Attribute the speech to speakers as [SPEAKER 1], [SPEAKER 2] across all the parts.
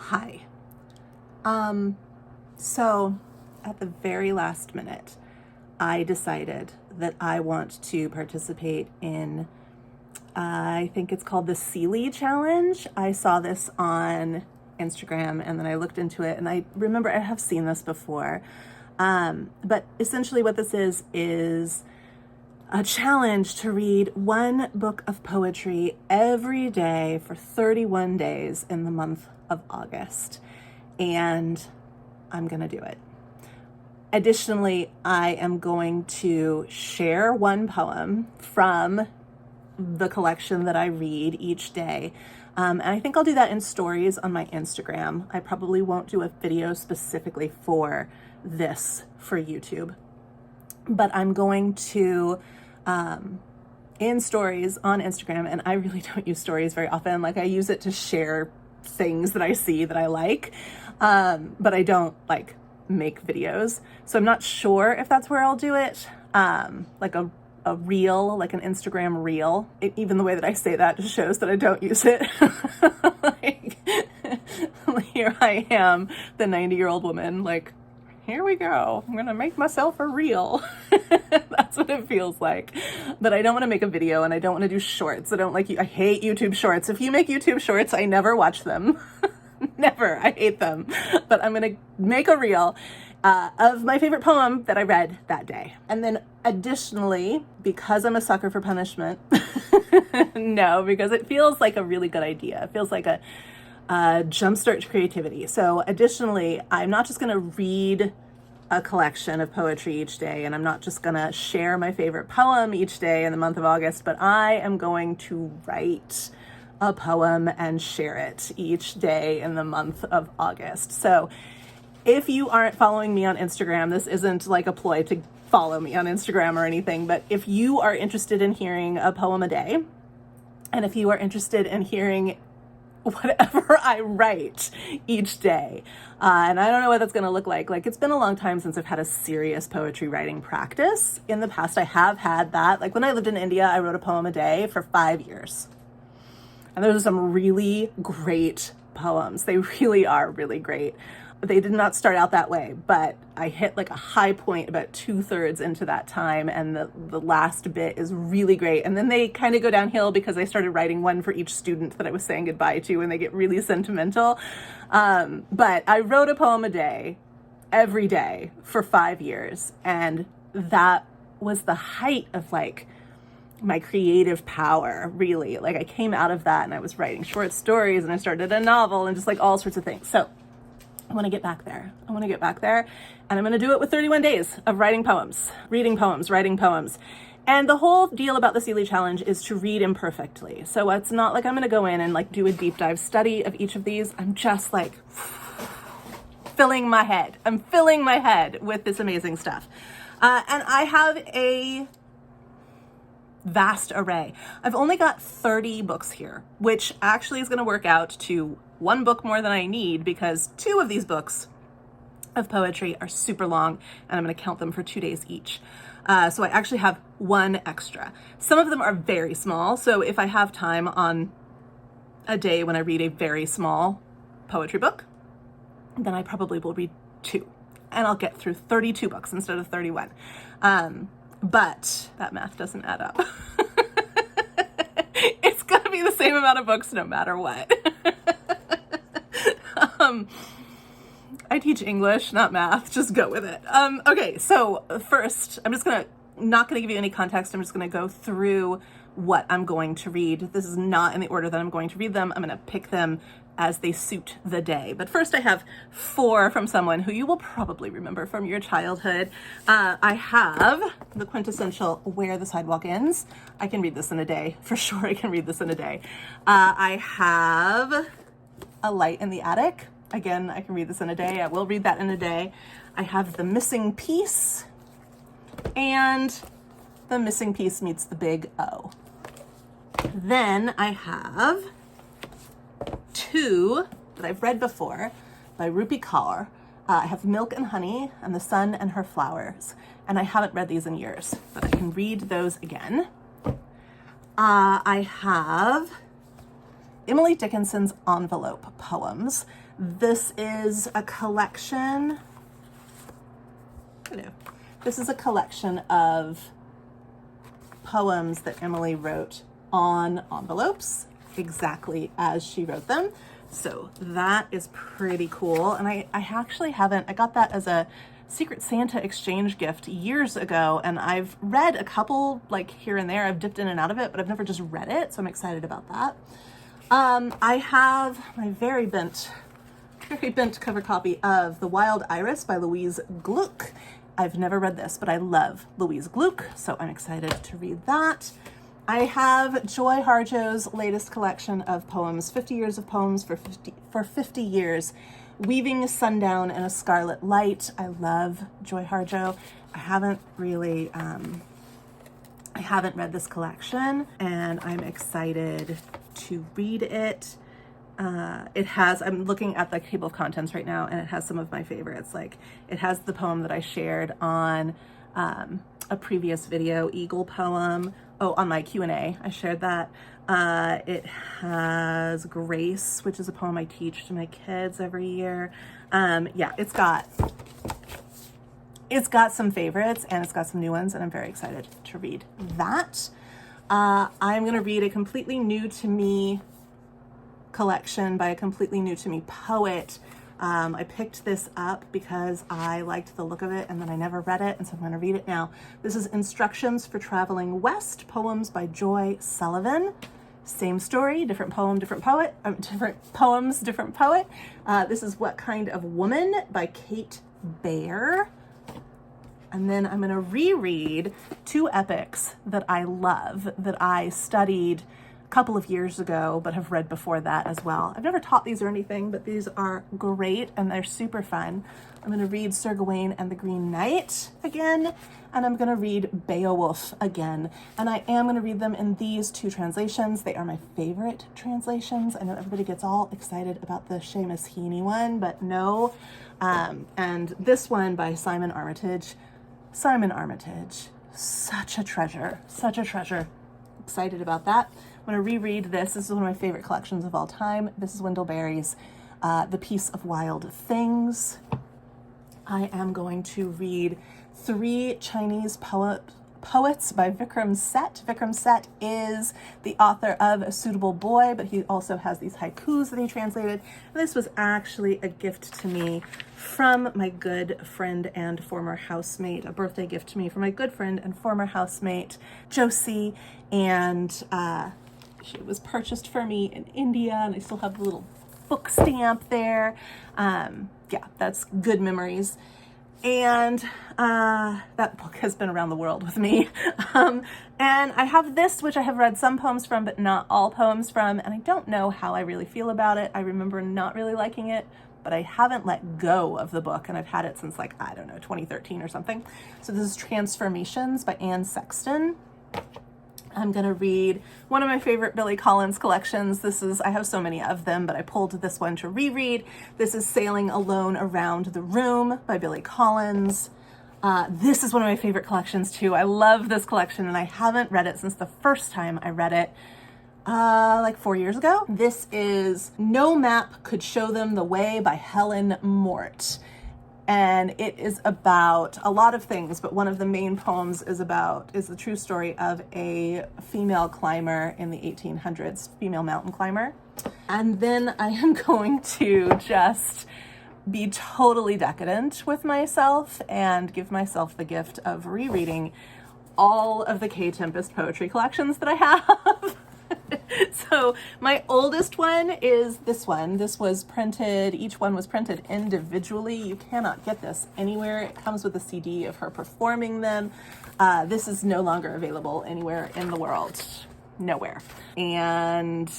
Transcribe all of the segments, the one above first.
[SPEAKER 1] Hi. So at the very last minute, I decided that I want to participate in, I think it's called the Sealey Challenge. I saw this on Instagram and then I looked into it and I remember I have seen this before. But essentially what this is a challenge to read one book of poetry every day for 31 days in the month of August. And I'm going to do it. Additionally, I am going to share one poem from the collection that I read each day. And I think I'll do that in stories on my Instagram. I probably won't do a video specifically for this for YouTube, but I'm going to, in stories on Instagram, and I really don't use stories very often. Like I use it to share things that I see that I like, but I don't like make videos. So I'm not sure if that's where I'll do it. Like a reel, like an Instagram reel. Even the way that I say that just shows that I don't use it. Like, here I am, the 90-year-old woman, like, here we go. I'm gonna make myself a reel. That's what it feels like. But I don't want to make a video and I don't want to do shorts. I hate YouTube shorts. If you make YouTube shorts, I never watch them. Never. I hate them. But I'm gonna make a reel of my favorite poem that I read that day. And then additionally, because I'm a sucker for punishment, no, because it feels like a really good idea. It feels like a jumpstart to creativity. So additionally, I'm not just going to read a collection of poetry each day, and I'm not just going to share my favorite poem each day in the month of August, but I am going to write a poem and share it each day in the month of August. So if you aren't following me on Instagram, this isn't like a ploy to follow me on Instagram or anything, but if you are interested in hearing a poem a day, and if you are interested in hearing whatever I write each day. And I don't know what that's going to look like. Like, it's been a long time since I've had a serious poetry writing practice. In the past, I have had that. Like when I lived in India, I wrote a poem a day for 5 years. And those are some really great poems. They really are really great. They did not start out that way, but I hit like a high point about 2/3 into that time, and the last bit is really great. And then they kind of go downhill because I started writing one for each student that I was saying goodbye to, and they get really sentimental. But I wrote a poem a day, every day for 5 years, and that was the height of like my creative power, really. Like I came out of that and I was writing short stories and I started a novel and just like all sorts of things. So I want to get back there. And I'm going to do it with 31 days of writing poems, reading poems, writing poems. And the whole deal about the Sealey Challenge is to read imperfectly. So it's not like I'm going to go in and like do a deep dive study of each of these. I'm just like filling my head. I'm filling my head with this amazing stuff. And I have a vast array. I've only got 30 books here, which actually is going to work out to one book more than I need because 2 of these books of poetry are super long and I'm going to count them for 2 days each. So I actually have 1 extra. Some of them are very small. So if I have time on a day when I read a very small poetry book, then I probably will read 2 and I'll get through 32 books instead of 31. But that math doesn't add up. It's going to be the same amount of books no matter what. I teach English, not math. Just go with it. Okay, so first, I'm just not going to give you any context. I'm just going to go through what I'm going to read. This is not in the order that I'm going to read them. I'm going to pick them as they suit the day. But first I have 4 from someone who you will probably remember from your childhood. I have the quintessential Where the Sidewalk Ends. I can read this in a day. For sure I can read this in a day. I have A Light in the Attic. Again, I can read this in a day. I will read that in a day. I have The Missing Piece and The Missing Piece Meets the Big O. Then I have 2 that I've read before by Rupi Kaur. I have Milk and Honey and The Sun and Her Flowers. And I haven't read these in years, but I can read those again. I have Emily Dickinson's envelope poems. This is a collection. This is a collection of poems that Emily wrote on envelopes, exactly as she wrote them. So that is pretty cool. And I actually haven't, I got that as a Secret Santa exchange gift years ago, and I've read a couple like here and there. I've dipped in and out of it, but I've never just read it, so I'm excited about that. I have my very bent cover copy of The Wild Iris by Louise Gluck. I've never read this, but I love Louise Gluck, so I'm excited to read that. I have Joy Harjo's latest collection of poems, 50 Years of Poems for 50 Years, Weaving Sundown in a Scarlet Light. I love Joy Harjo. I haven't read this collection, and I'm excited to read it. I'm looking at the table of contents right now, and it has some of my favorites. Like, it has the poem that I shared on a previous video, Eagle poem. Oh, on my Q&A, I shared that. It has Grace, which is a poem I teach to my kids every year. Yeah, it's got some favorites, and it's got some new ones, and I'm very excited to read that. I'm gonna read a completely new to me collection by a completely new to me poet. I picked this up because I liked the look of it, and then I never read it, and so I'm going to read it now. This is Instructions for Traveling West, poems by Joy Sullivan. Same story, different poem, different poet, different poems, different poet. This is What Kind of Woman by Kate Baer. And then I'm going to reread two epics that I love, that I studied couple of years ago, but have read before that as well. I've never taught these or anything, but these are great and they're super fun. I'm going to read Sir Gawain and the Green Knight again, and I'm going to read Beowulf again. And I am going to read them in these two translations. They are my favorite translations. I know everybody gets all excited about the Seamus Heaney one, but no. And this one by Simon Armitage. Simon Armitage, such a treasure, such a treasure. Excited about that. I'm going to reread this. This is one of my favorite collections of all time. This is Wendell Berry's The Piece of Wild Things. I am going to read 3 Chinese poets by Vikram Seth. Vikram Seth is the author of A Suitable Boy, but he also has these haikus that he translated. And this was actually a gift to me from my good friend and former housemate, a birthday gift to me from my good friend and former housemate, Josie. And it was purchased for me in India, and I still have the little book stamp there. Yeah, that's good memories. And that book has been around the world with me. And I have this, which I have read some poems from, but not all poems from, and I don't know how I really feel about it. I remember not really liking it, but I haven't let go of the book, and I've had it since, like, I don't know, 2013 or something. So this is Transformations by Anne Sexton. I'm going to read one of my favorite Billy Collins collections. I have so many of them, but I pulled this one to reread. This is Sailing Alone Around the Room by Billy Collins. This is one of my favorite collections too. I love this collection, and I haven't read it since the first time I read it, like 4 years ago. This is No Map Could Show Them the Way by Helen Mort. And it is about a lot of things, but one of the main poems is the true story of a female climber in the 1800s, female mountain climber. And then I am going to just be totally decadent with myself and give myself the gift of rereading all of the K Tempest poetry collections that I have. So my oldest one is this one. This was printed, each one was printed individually. You cannot get this anywhere. It comes with a CD of her performing them. This is no longer available anywhere in the world. Nowhere. And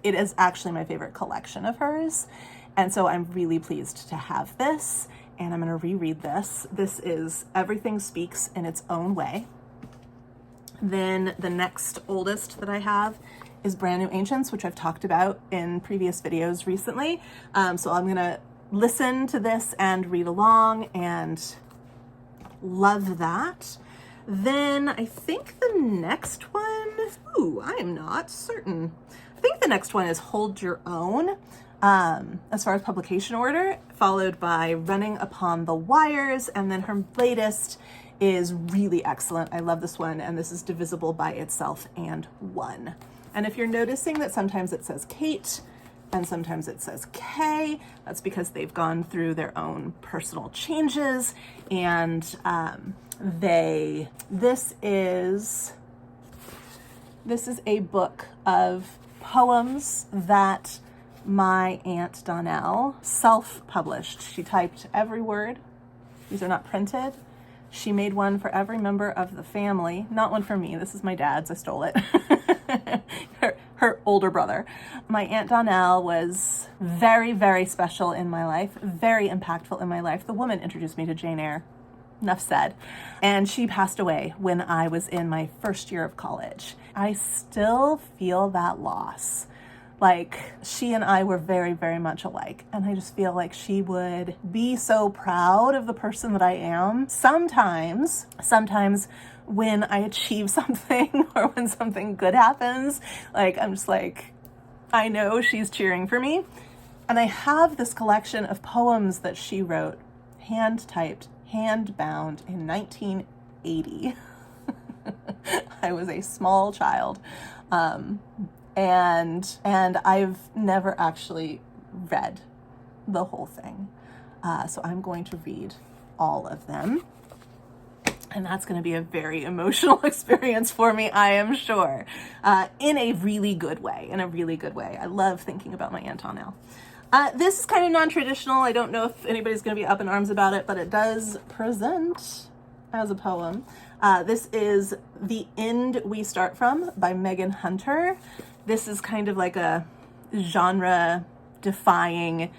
[SPEAKER 1] it is actually my favorite collection of hers. And so I'm really pleased to have this, and I'm going to reread this. This is Everything Speaks in Its Own Way. Then the next oldest that I have is Brand New Ancients, which I've talked about in previous videos recently. So I'm going to listen to this and read along and love that. Then I think the next one, I am not certain. I think the next one is Hold Your Own as far as publication order, followed by Running Upon the Wires, and then her latest is really excellent. I love this one, and this is Divisible by Itself and One. And if you're noticing that sometimes it says Kate and sometimes it says K, that's because they've gone through their own personal changes, and this is a book of poems that my Aunt Donnell self-published. She typed every word. These are not printed. She made one for every member of the family. Not one for me. This is my dad's. I stole it. her older brother. My Aunt Donnell was very, very special in my life, very impactful in my life. The woman introduced me to Jane Eyre. Enough said. And she passed away when I was in my first year of college. I still feel that loss. Like, she and I were very, very much alike. And I just feel like she would be so proud of the person that I am. Sometimes when I achieve something or when something good happens, like, I'm just like, I know she's cheering for me. And I have this collection of poems that she wrote, hand-typed, hand-bound in 1980. I was a small child. And I've never actually read the whole thing. So I'm going to read all of them. And that's going to be a very emotional experience for me, I am sure, in a really good way, I love thinking about my Aunt Donnell. This is kind of non-traditional. I don't know if anybody's going to be up in arms about it, but it does present as a poem. This is The End We Start From by Megan Hunter. This is kind of like a genre-defying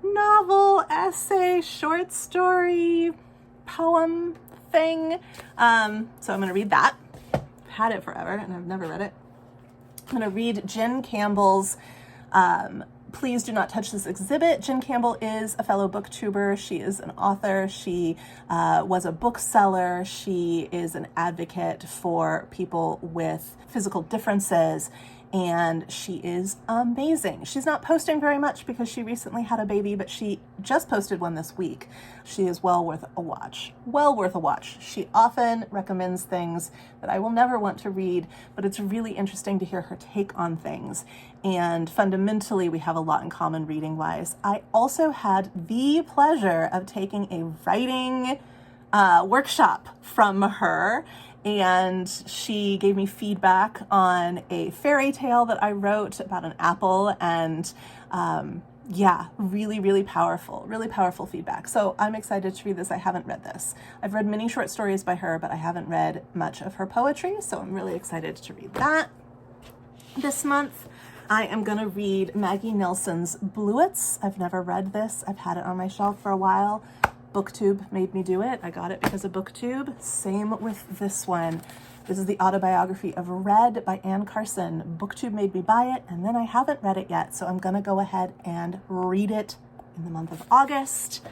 [SPEAKER 1] novel, essay, short story, poem thing. So I'm going to read that. I've had it forever and I've never read it. I'm going to read Jen Campbell's Please Do Not Touch This Exhibit. Jen Campbell is a fellow booktuber. She is an author. She was a bookseller. She is an advocate for people with physical differences, and she is amazing. She's not posting very much because she recently had a baby, but she just posted one this week. She is well worth a watch. Well worth a watch. She often recommends things that I will never want to read, but it's really interesting to hear her take on things. And fundamentally, we have a lot in common reading-wise. I also had the pleasure of taking a writing workshop from her, and she gave me feedback on a fairy tale that I wrote about an apple, and really powerful feedback. So I'm excited to read this. I haven't read this. I've read many short stories by her, but I haven't read much of her poetry, so I'm really excited to read that. This month, I am going to read Maggie Nelson's Bluets. I've never read this. I've had it on my shelf for a while. BookTube made me do it. I got it because of BookTube. Same with this one. This is the autobiography of Red by Anne Carson. BookTube made me buy it, and then I haven't read it yet, so I'm going to go ahead and read it in the month of August.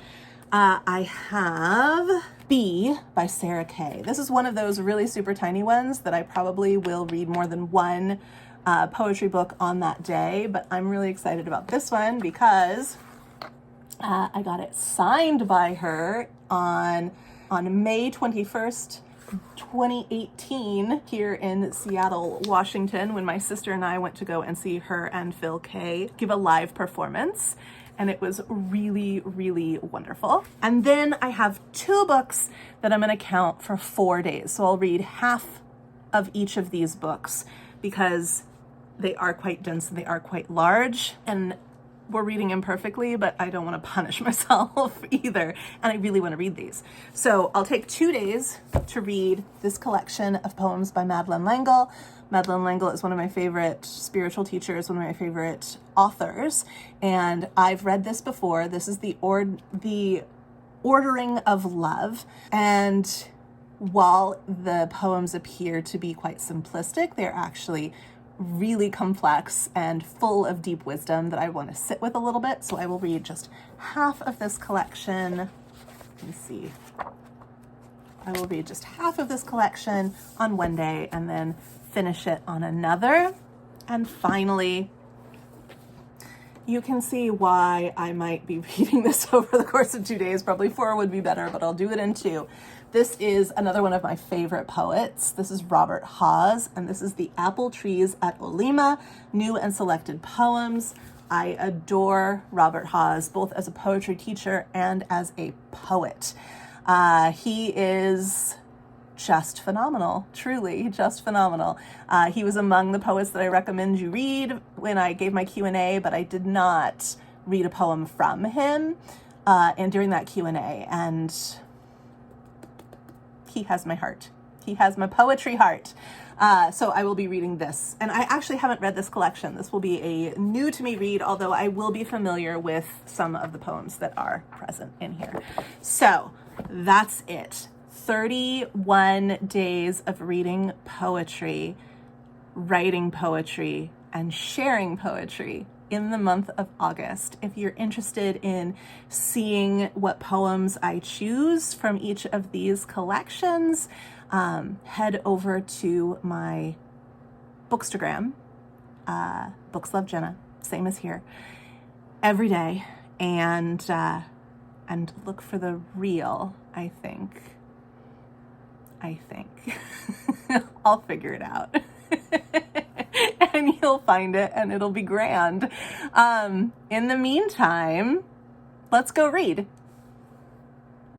[SPEAKER 1] I have Bee by Sarah Kay. This is one of those really super tiny ones that I probably will read more than one poetry book on that day, but I'm really excited about this one because I got it signed by her on May 21st, 2018 here in Seattle, Washington, when my sister and I went to go and see her and Phil Kay give a live performance. And it was really, really wonderful. And then I have 2 books that I'm going to count for 4 days. So I'll read half of each of these books because they are quite dense and they are quite large. And we're reading imperfectly, but I don't want to punish myself either. And I really want to read these. So I'll take 2 days to read this collection of poems by Madeleine L'Engle. Madeleine L'Engle is one of my favorite spiritual teachers, one of my favorite authors. And I've read this before. This is the Ordering of Love. And while the poems appear to be quite simplistic, they're actually really complex and full of deep wisdom that I want to sit with a little bit. So I will read just half of this collection. Let me see. I will read just half of this collection on one day and then finish it on another. And finally, you can see why I might be reading this over the course of 2 days. Probably 4 would be better, but I'll do it in 2. This is another one of my favorite poets. This is Robert Hawes, and this is The Apple Trees at Olima, New and Selected Poems. I adore Robert Hawes, both as a poetry teacher and as a poet. He is just phenomenal, truly just phenomenal. He was among the poets that I recommend you read when I gave my Q&A, but I did not read a poem from him and during that Q&A, and he has my heart. He has my poetry heart. So I will be reading this. And I actually haven't read this collection. This will be a new to me read, although I will be familiar with some of the poems that are present in here. So that's it. 31 days of reading poetry, writing poetry, and sharing poetry in the month of August. If you're interested in seeing what poems I choose from each of these collections, head over to my Bookstagram, Books Love Jenna, same as here, every day, and look for the reel, I think. I'll figure it out. And you'll find it, and it'll be grand. In the meantime, let's go read.